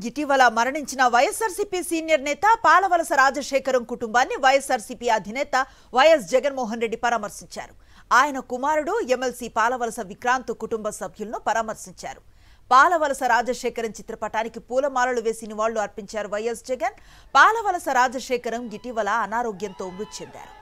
ఇటీవల మరణించిన వైఎస్ఆర్సీపీ సీనియర్ నేత పాలవలస రాజశేఖరం కుటుంబాన్ని వైఎస్ఆర్సీపీ అధినేత వైఎస్ జగన్మోహన్ రెడ్డి పరామర్శించారు. ఆయన కుమారుడు ఎమ్మెల్సీ పాలవలస విక్రాంత్ కుటుంబ సభ్యులను పరామర్శించారు. పాలవలస రాజశేఖరం చిత్రపటానికి పూలమాలలు వేసి నివాళులు అర్పించారు వైఎస్ జగన్. పాలవలస రాజశేఖరం ఇటీవల అనారోగ్యంతో మృతి చెందారు.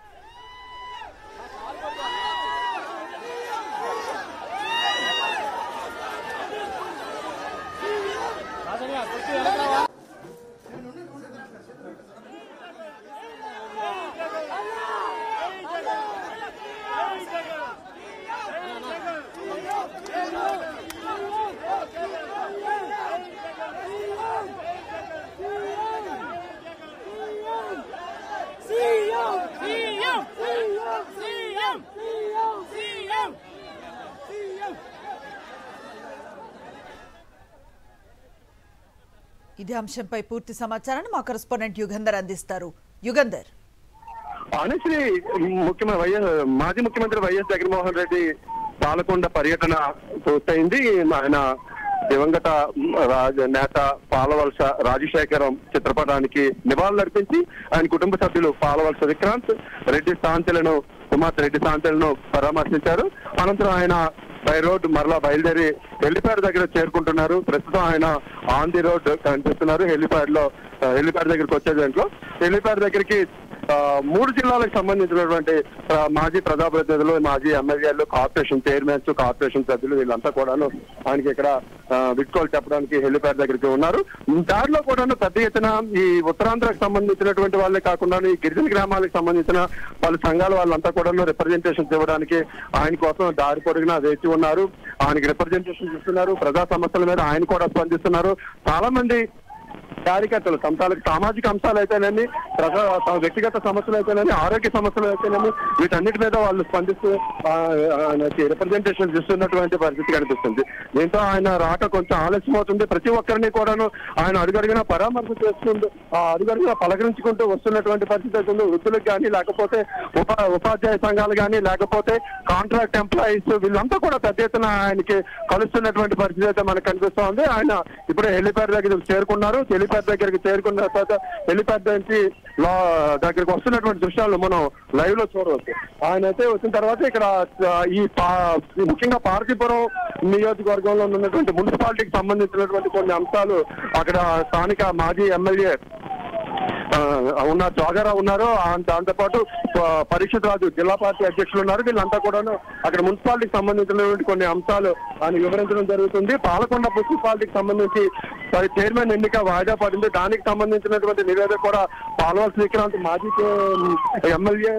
ఇదే అంశంపై పూర్తి సమాచారాన్ని మా కరెస్పాండెంట్ యుగంధర్ అందిస్తారు. యుగంధర్, ఆనెస్ట్లీ మాజీ ముఖ్యమంత్రి వైఎస్ జగన్మోహన్ రెడ్డి పాలకొండ పర్యటన పూర్తయింది. ఆయన దివంగత నేత పాలవలస రాజశేఖరం చిత్రపటానికి నివాళులర్పించి ఆయన కుటుంబ సభ్యులు పాలవలస విక్రాంత్ రెడ్డి శాంతులను కుమార్తె రెడ్డి శాంతులను పరామర్శించారు. అనంతరం ఆయన బై రోడ్ మరలా బయలుదేరి హెలిప్యాడ్ దగ్గర చేరుకుంటున్నారు. ప్రస్తుతం ఆయన ఆన్ ది రోడ్ కనిపిస్తున్నారు. హెలిప్యాడ్ దగ్గరికి వచ్చే దాంట్లో హెలిప్యాడ్ దగ్గరికి 3 జిల్లాలకు సంబంధించినటువంటి మాజీ ప్రజాప్రతినిధులు, మాజీ ఎమ్మెల్యేలు, కార్పొరేషన్ చైర్మన్స్, కార్పొరేషన్ సభ్యులు వీళ్ళంతా కూడాను ఆయనకి ఇక్కడ విడ్కోలు చెప్పడానికి హెలిప్యాడ్ దగ్గరికి ఉన్నారు. దారిలో కూడాను పెద్ద ఎత్తున ఈ ఉత్తరాంధ్రకు సంబంధించినటువంటి వాళ్ళే కాకుండా ఈ గిరిజన గ్రామాలకు సంబంధించిన వాళ్ళ సంఘాల వాళ్ళంతా కూడాను రిప్రజెంటేషన్స్ ఇవ్వడానికి ఆయన కోసం దారి పొడిగిన వేచి ఉన్నారు. ఆయనకి రిప్రజెంటేషన్ ఇస్తున్నారు. ప్రజా సమస్యల మీద ఆయన కూడా స్పందిస్తున్నారు. చాలా మంది కార్యకర్తలు సామాజిక అంశాలు అయితేనేమి, వ్యక్తిగత సమస్యలు అయితేనేమి, ఆరోగ్య సమస్యలు అయితేనేమి వీటన్నిటి మీద వాళ్ళు స్పందిస్తూ రిప్రజెంటేషన్ ఇస్తున్నటువంటి పరిస్థితి కనిపిస్తుంది. దీంతో ఆయన రాక కొంచెం ఆలస్యం అవుతుంది. ప్రతి ఒక్కరిని కూడాను ఆయన అడుగడుగున పరామర్శ చేసుకుంటూ అడుగడుగున పలకరించుకుంటూ వస్తున్నటువంటి పరిస్థితి అవుతుంది. వృద్ధులకు కానీ, లేకపోతే ఉపాధ్యాయ సంఘాలు కానీ, లేకపోతే కాంట్రాక్ట్ ఎంప్లాయీస్ వీళ్ళంతా కూడా పెద్ద ఎత్తున ఆయనకి కలుస్తున్నటువంటి పరిస్థితి అయితే మనకు కనిపిస్తోంది. ఆయన ఇప్పుడే హెలిప్యాడ్ దగ్గరికి చేరుకున్నారు. హెలిప్యాడ్ దగ్గరికి చేరుకున్న తర్వాత హెలిప్యాడ్ నుంచి దగ్గరికి వస్తున్నటువంటి దృశ్యాలు మనం లైవ్ లో చూడవచ్చు. ఆయన అయితే వచ్చిన తర్వాత ఇక్కడ ఈ ముఖ్యంగా పార్వతీపురం నియోజకవర్గంలో ఉన్నటువంటి మున్సిపాలిటీకి సంబంధించినటువంటి కొన్ని అంశాలు అక్కడ స్థానిక మాజీ ఎమ్మెల్యే జోగారావు ఉన్నారు. దాంతోపాటు పరీక్షిత్ రాజు జిల్లా పార్టీ అధ్యక్షులు ఉన్నారు. వీళ్ళంతా కూడాను అక్కడ మున్సిపాలిటీకి సంబంధించినటువంటి కొన్ని అంశాలు ఆయన వివరించడం జరుగుతుంది. పాలకొండ మున్సిపాలిటీకి సంబంధించి చైర్మన్ ఎన్నిక వాయిదా పడింది. దానికి సంబంధించినటువంటి నివేదిక కూడా పాలవలస విక్రాంత్ మాజీ ఎమ్మెల్యే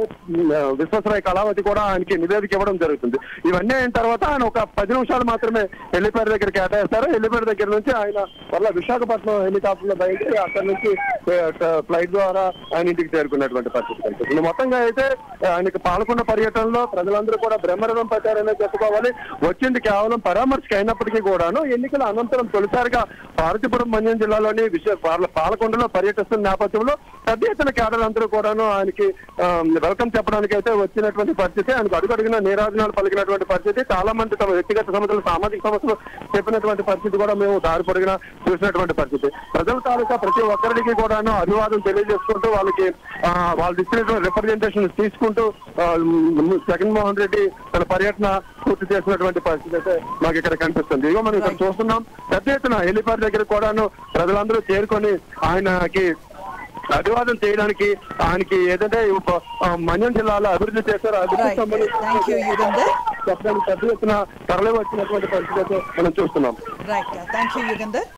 విశ్వేశ్వరయ్య కళావతి కూడా ఆయనకి నివేదిక ఇవ్వడం జరుగుతుంది. ఇవన్నీ అయిన తర్వాత ఆయన ఒక 10 నిమిషాలు మాత్రమే హెలిప్యాడ్ దగ్గర కేటాయిస్తారు. హెలిప్యాడ్ దగ్గర నుంచి ఆయన వల్ల విశాఖపట్నం హెలికాప్టర్లో బయలుదేరి అక్కడి నుంచి ఫ్లైట్ ద్వారా ఆయన ఇంటికి చేరుకున్నటువంటి పరిస్థితి కనిపిస్తుంది. మొత్తంగా అయితే ఆయనకి పాల్గొన్న పర్యటనలో ప్రజలందరూ కూడా బ్రహ్మరథం పట్టారనే చెప్పుకోవాలి. వచ్చింది కేవలం పరామర్శకు అయినప్పటికీ కూడాను ఎన్నికల అనంతరం తొలిసారిగా పార్వతీపురం మన్యం జిల్లాలోని పాలకొండలో పర్యటిస్తున్న నేపథ్యంలో పెద్ద ఎత్తున కేడర్లందరూ కూడాను ఆయనకి వెల్కమ్ చెప్పడానికి అయితే వచ్చినటువంటి పరిస్థితి. ఆయనకు అడుగడుగున నీరాజనాలు పలికినటువంటి పరిస్థితి. చాలా మంది తమ వ్యక్తిగత సమస్యలు, సామాజిక సమస్యలు చెప్పినటువంటి పరిస్థితి కూడా మేము దారి పొడిగిన చూసినటువంటి పరిస్థితి. ప్రజల తాలూకా ప్రతి ఒక్కరికి కూడాను అభివాదం తెలియజేసుకుంటూ వాళ్ళకి వాళ్ళు ఇచ్చినటువంటి రిప్రజెంటేషన్ తీసుకుంటూ జగన్మోహన్ రెడ్డి తన పర్యటన పూర్తి చేసినటువంటి పరిస్థితి అయితే మాకు ఇక్కడ కనిపిస్తుంది. ఇగో మనం ఇక్కడ చూస్తున్నాం పెద్ద ఎత్తున హెలిప్యాడ్ దగ్గర కూడాను ప్రజలందరూ చేరుకొని ఆయనకి అభివాదం చేయడానికి ఆయనకి ఏదంటే మన్యం జిల్లాలో అభివృద్ధి చేశారు. అభివృద్ధి సంబంధించి చెప్పడానికి పెద్ద ఎత్తున తరలి వచ్చినటువంటి పరిస్థితి మనం చూస్తున్నాం.